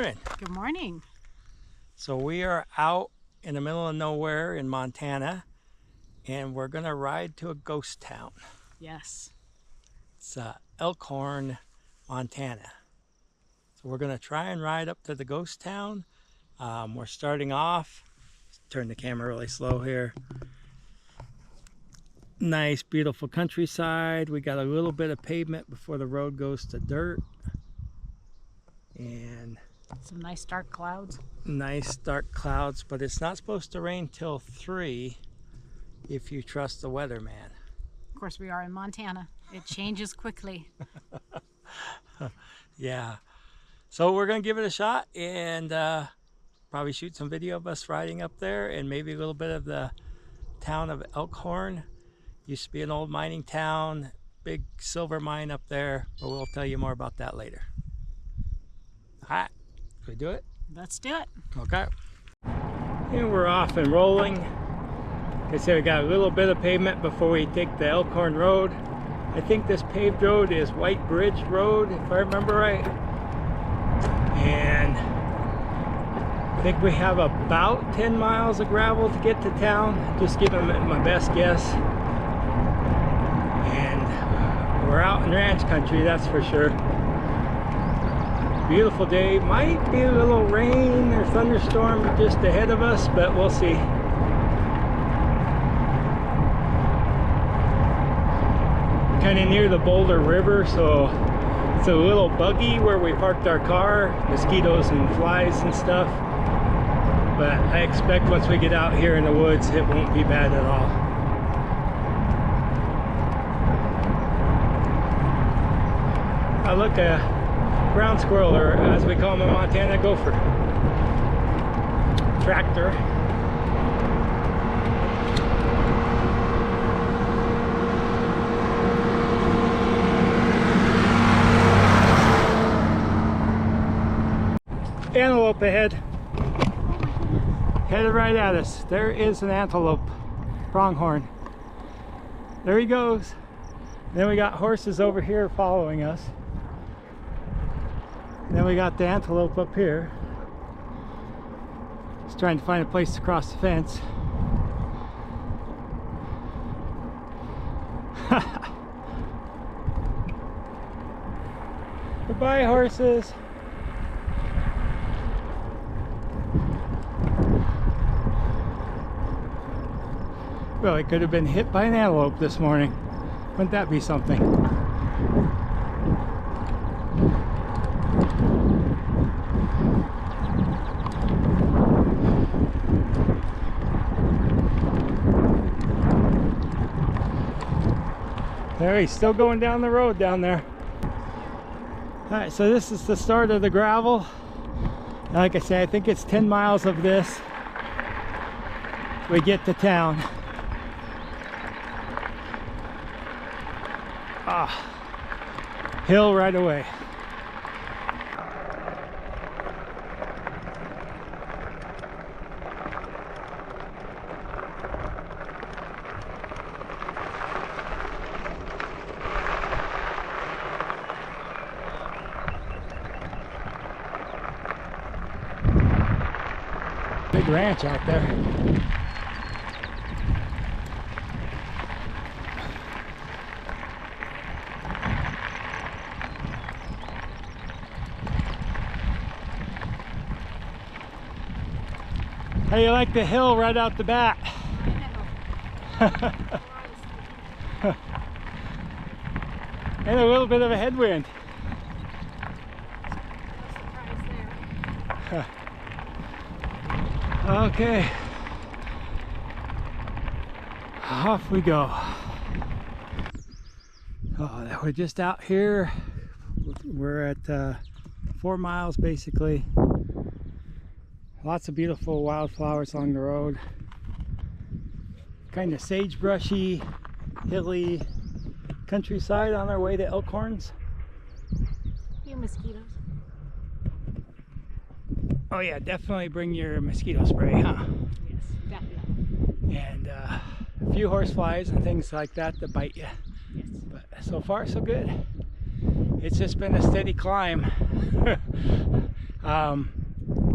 morning. Good morning. So we are out in the middle of nowhere in Montana, and we're gonna ride to a ghost town. Yes. It's Elkhorn, Montana. So we're gonna try and ride up to the ghost town. We're starting off. Turn the camera really slow here. Nice, beautiful countryside. We got a little bit of pavement before the road goes to dirt. And some nice dark clouds. Nice dark clouds, but it's not supposed to rain till 3 if you trust the weatherman. Of course, we are in Montana. It changes quickly. Yeah. So we're going to give it a shot and probably shoot some video of us riding up there and maybe a little bit of the town of Elkhorn. Used to be an old mining town, big silver mine up there, but we'll tell you more about that later. All right, should we do it? Let's do it. Okay. And we're off and rolling. Like I said, we got a little bit of pavement before we take the Elkhorn Road. I think this paved road is White Bridge Road, if I remember right. And I think we have about 10 miles of gravel to get to town. Just giving it my best guess. And we're out in ranch country, that's for sure. Beautiful day. Might be a little rain or thunderstorm just ahead of us, but we'll see. Kind of near the Boulder River, so it's a little buggy where we parked our car. Mosquitoes and flies and stuff. But I expect once we get out here in the woods, it won't be bad at all. Oh, look, ground squirrel, or as we call them in Montana, gopher. Tractor. Antelope ahead. Headed right at us. There is an antelope. Pronghorn. There he goes. Then we got horses over here following us. Then we got the antelope up here. Just trying to find a place to cross the fence. Goodbye, horses. Well, it could have been hit by an antelope this morning. Wouldn't that be something? There, he's still going down the road down there. All right, so this is the start of the gravel. Like I say, I think it's 10 miles of this. We get to town. Hill right away. Big ranch out there. How do you like the hill right out the bat? And a little bit of a headwind. Okay, off we go. Oh, we're just out here. We're at 4 miles basically. Lots of beautiful wildflowers along the road. Kind of sagebrushy, hilly countryside on our way to Elkhorns. Few mosquitoes. Oh yeah, definitely bring your mosquito spray, huh? Yes, definitely. And a few horseflies and things like that bite you. Yes. But so far so good. It's just been a steady climb.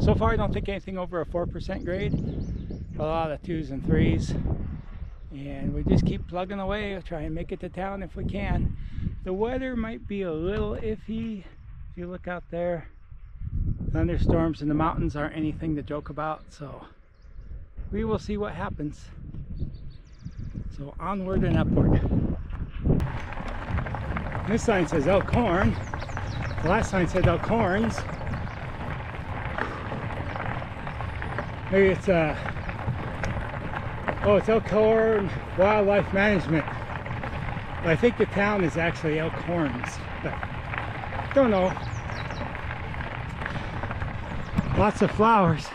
So far I don't think anything over a 4% grade, a lot of 2s and 3s, and we just keep plugging away, try and make it to town if we can. The weather might be a little iffy. If you look out there, thunderstorms in the mountains aren't anything to joke about, so we will see what happens. So onward and upward. This sign says Elkhorn. The last sign said Elkhorns. Maybe it's oh, it's Elkhorn Wildlife Management. But I think the town is actually Elkhorns, but don't know. Lots of flowers.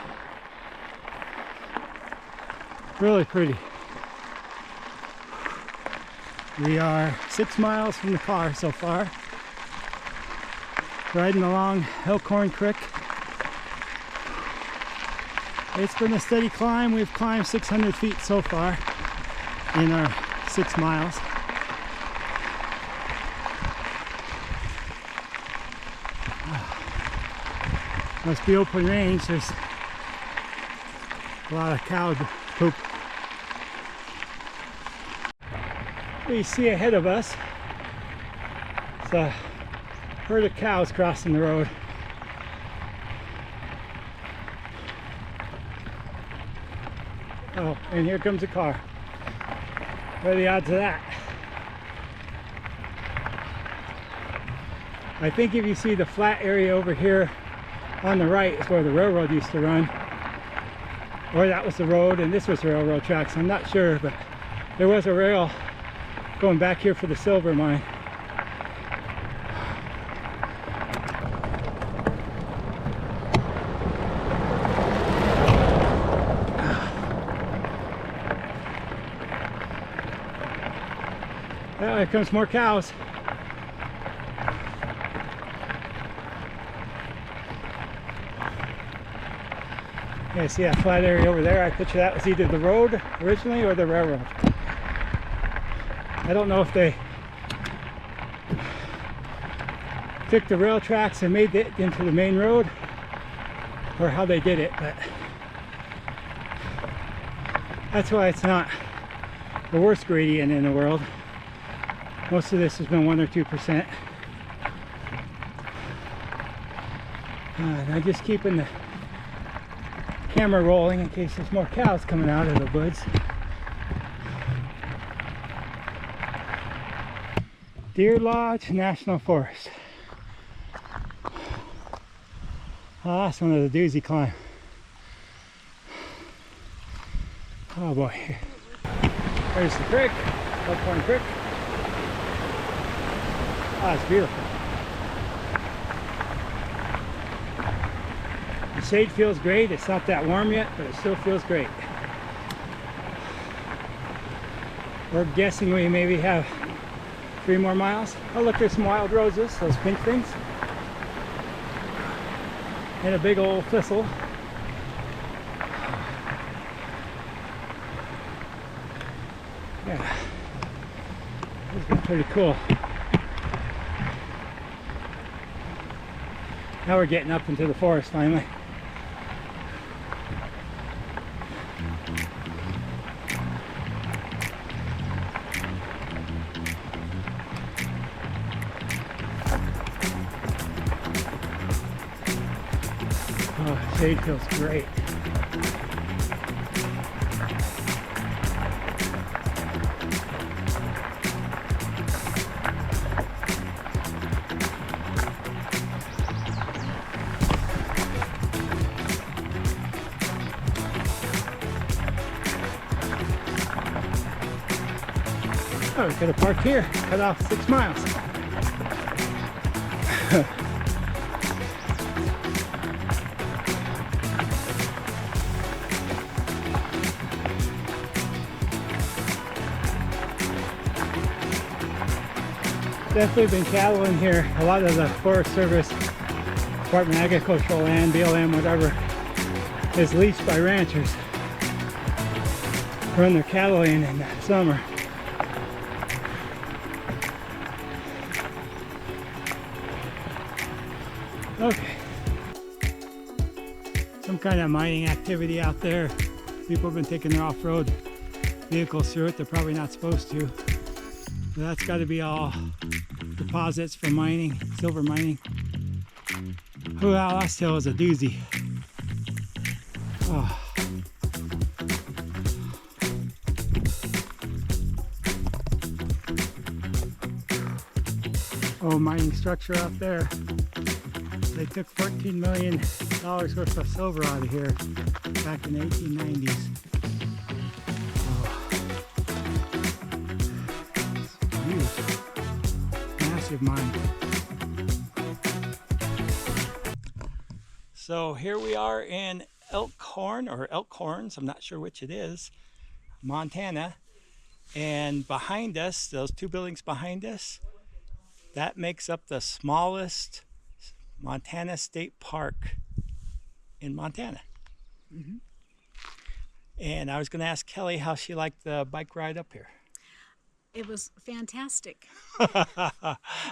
Really pretty. We are 6 miles from the car so far. Riding along Elkhorn Creek. It's been a steady climb. We've climbed 600 feet so far in our 6 miles. Must be open range. There's a lot of cow poop. We see ahead of us, it's a herd of cows crossing the road. Oh, and here comes a car. What are the odds of that? I think if you see the flat area over here on the right is where the railroad used to run. Or that was the road and this was the railroad tracks. I'm not sure, but there was a rail going back here for the silver mine. Oh, here comes more cows. Yeah, see that flat area over there? I picture that was either the road originally or the railroad. I don't know if they took the rail tracks and made it into the main road or how they did it, but that's why it's not the worst gradient in the world. Most of this has been 1 or 2%. And I'm just keeping the camera rolling in case there's more cows coming out of the woods. Deer Lodge National Forest. Oh, that's one of the doozy climb. Oh boy. There's the creek, Elkhorn Creek. Oh, it's beautiful. The shade feels great. It's not that warm yet, but it still feels great. We're guessing we maybe have 3 more miles. Oh look, there's some wild roses, those pink things. And a big old thistle. Yeah, it's been pretty cool. Now we're getting up into the forest finally. Oh, shade feels great. Oh, we could have parked here, cut off 6 miles. Definitely been cattle in here. A lot of the Forest Service, Department of Agricultural Land, BLM, whatever, is leased by ranchers. Run their cattle in the summer. Okay. some kind of mining activity out there. People have been taking their off-road vehicles through it. They're probably not supposed to. So that's got to be all deposits from mining, silver mining. Oh, that last hill is a doozy. Oh. Oh, mining structure out there. They took $14 million worth of silver out of here back in the 1890s. Oh. Huge. Massive mine. So here we are in Elkhorn, or Elkhorns, I'm not sure which it is, Montana. And behind us, those two buildings behind us, that makes up the smallest Montana State Park in Montana. Mm-hmm. And I was going to ask Kelly how she liked the bike ride up here. It was fantastic.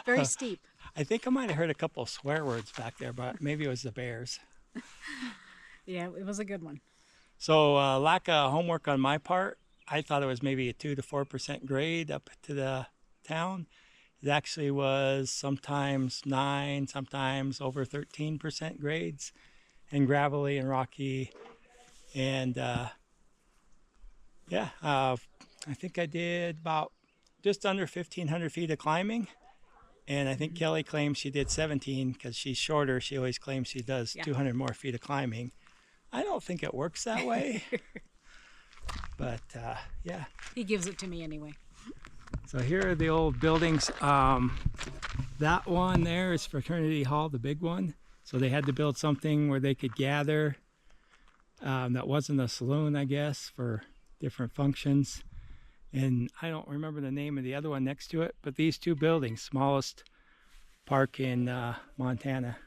Very steep. I think I might have heard a couple of swear words back there, but maybe it was the bears. Yeah, it was a good one. So lack of homework on my part, I thought it was maybe a 2 to 4% grade up to the town. It actually was sometimes 9, sometimes over 13% grades, and gravelly and rocky. And yeah, I think I did about just under 1,500 feet of climbing. And I think Kelly claims she did 17 because she's shorter. She always claims she does 200 more feet of climbing. I don't think it works that way. But yeah. He gives it to me anyway. So here are the old buildings. That one there is Fraternity Hall, the big one. So they had to build something where they could gather. That wasn't a saloon, I guess, for different functions. And I don't remember the name of the other one next to it, but these two buildings, smallest park in Montana.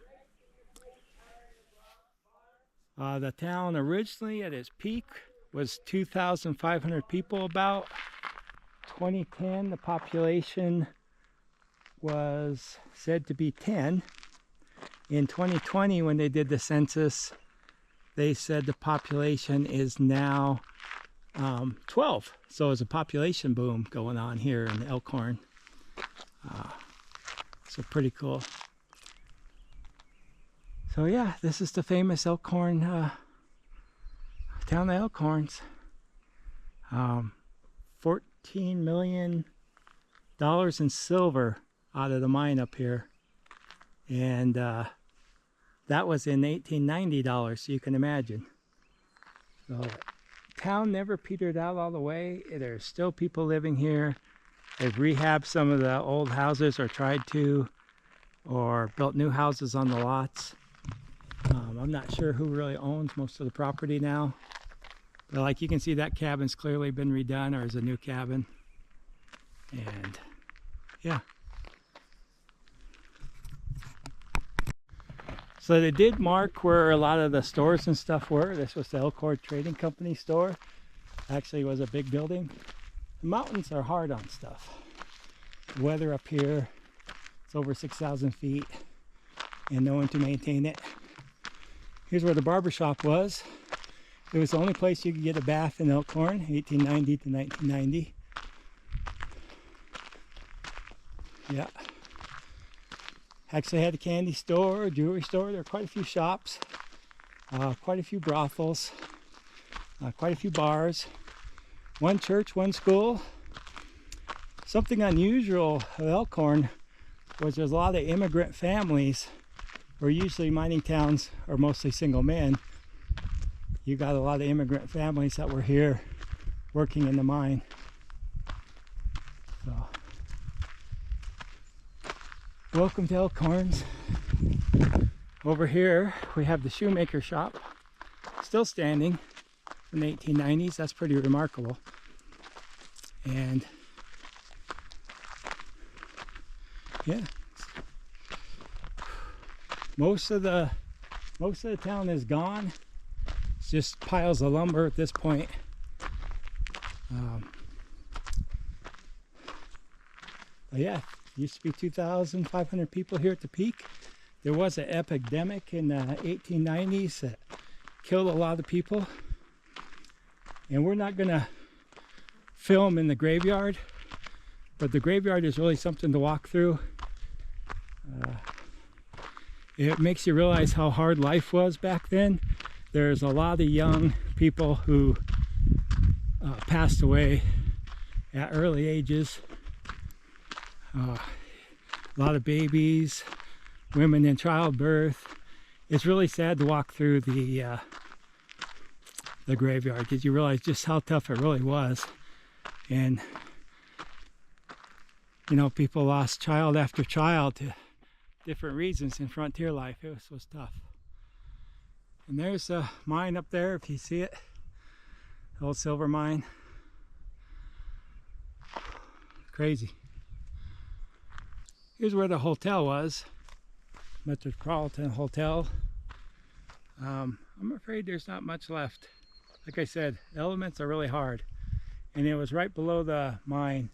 The town originally at its peak was 2,500 people about. 2010, the population was said to be 10. In 2020, when they did the census, they said the population is now 12. So there's a population boom going on here in Elkhorn. So pretty cool. So yeah, this is the famous Elkhorn, town of Elkhorns. $14 million in silver out of the mine up here. And that was in 1890 dollars, so you can imagine. So town never petered out all the way. There's still people living here. They've rehabbed some of the old houses, or tried to, or built new houses on the lots. I'm not sure who really owns most of the property now. But like you can see, that cabin's clearly been redone, or is a new cabin. And yeah. So they did mark where a lot of the stores and stuff were. This was the Elkhorn Trading Company store. Actually, it was a big building. The mountains are hard on stuff. The weather up here, it's over 6,000 feet, and no one to maintain it. Here's where the barber shop was. It was the only place you could get a bath in Elkhorn, 1890 to 1990. Yeah. Actually had a candy store, a jewelry store. There were quite a few shops, quite a few brothels, quite a few bars, one church, one school. Something unusual of Elkhorn was there's a lot of immigrant families, where usually mining towns are mostly single men. You got a lot of immigrant families that were here working in the mine. So, welcome to Elkhorns. Over here we have the shoemaker shop, still standing from the 1890s. That's pretty remarkable. And yeah, most of the town is gone. It's just piles of lumber at this point. But yeah, used to be 2,500 people here at the peak. There was an epidemic in the 1890s that killed a lot of people. And we're not going to film in the graveyard, but the graveyard is really something to walk through. It makes you realize how hard life was back then. There's a lot of young people who passed away at early ages. A lot of babies, women in childbirth. It's really sad to walk through the graveyard because you realize just how tough it really was. And you know, people lost child after child to different reasons in frontier life. It was tough. And there's a mine up there, if you see it, the old silver mine. Crazy. Here's where the hotel was, Metropolitan Hotel. I'm afraid there's not much left. Like I said, the elements are really hard. And it was right below the mine.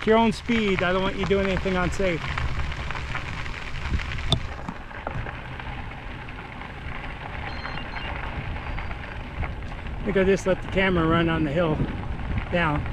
Your own speed. I don't want you doing anything unsafe. I think I just let the camera run on the hill down.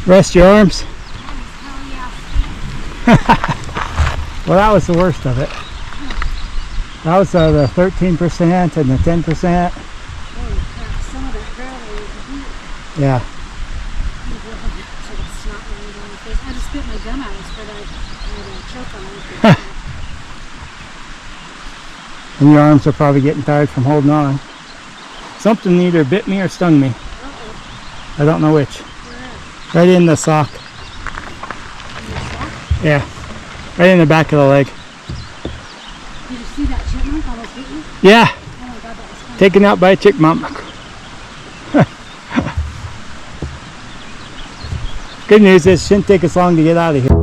Rest your arms. Well, that was the worst of it. That was the 13% and the 10%. Holy crap, some of that gravel is deep. Yeah. sort of snot running down my face. I had to spit my gum out. I had a choke on my face. And your arms are probably getting tired from holding on. Something either bit me or stung me. Uh-oh. I don't know which. Where at? Right in the sock. In your sock? Yeah. Right in the back of the leg. Did you see that chipmunk almost hit you? Yeah. Oh my God, that was funny. Taken out by a chipmunk. Good news is it shouldn't take us long to get out of here.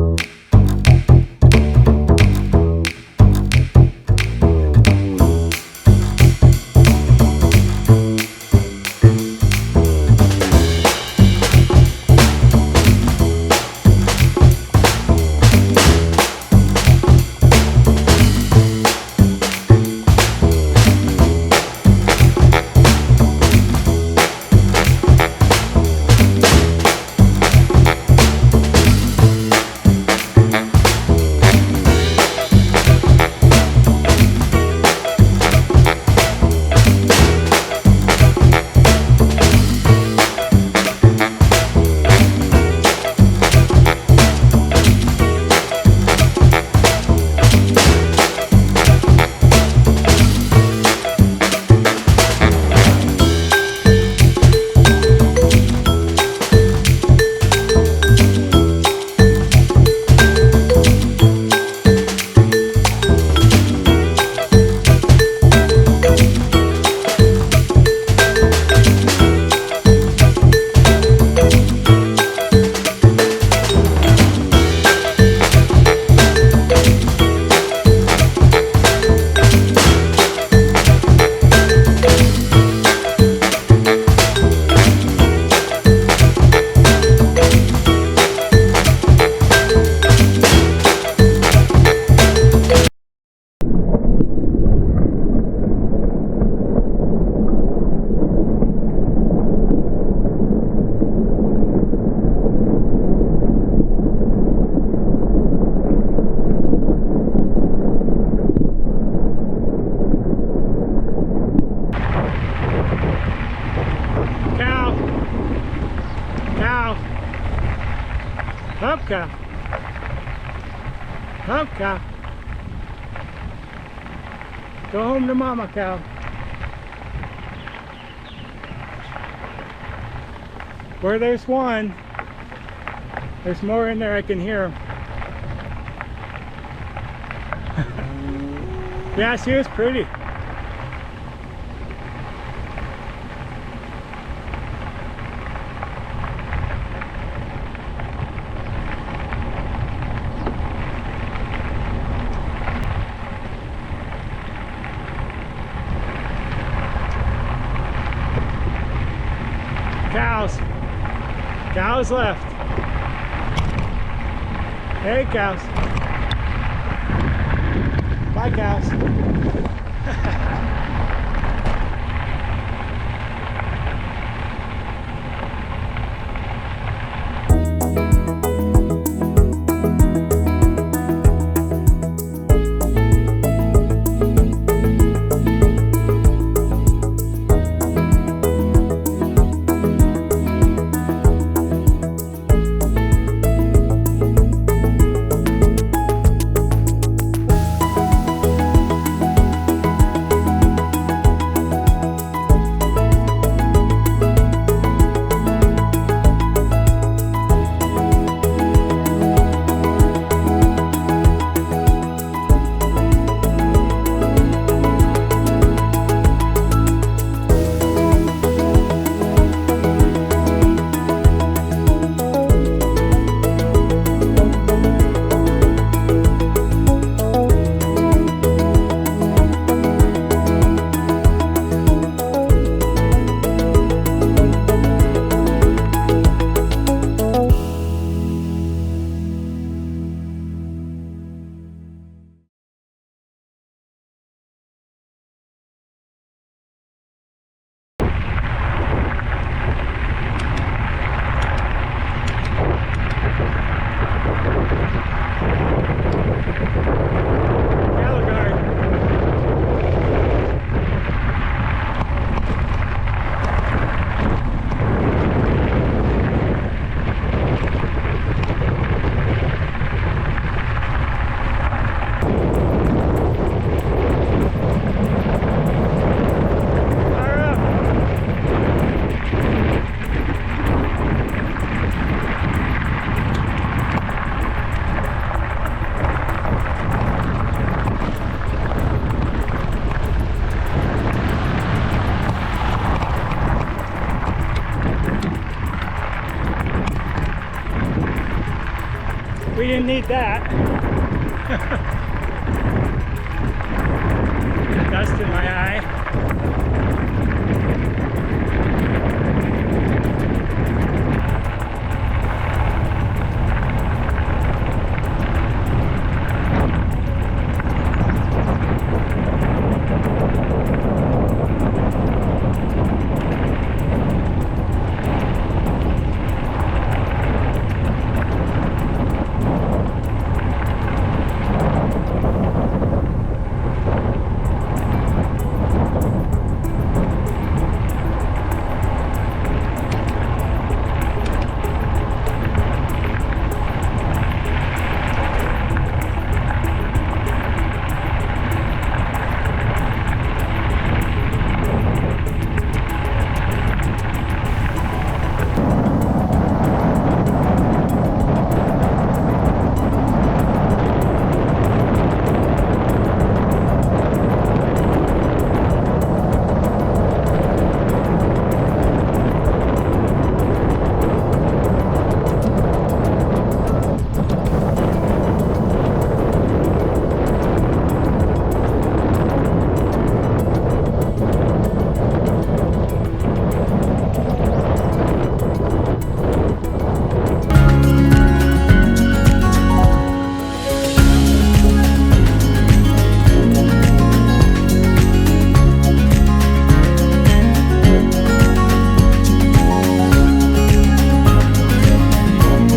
Up, cow. Up, cow. Go home to mama, cow. Where there's one, there's more in there. I can hear them. Yeah, she was pretty. Cows. Cows left. Hey, cows. Bye, cows. We didn't need that. Dust in my eye.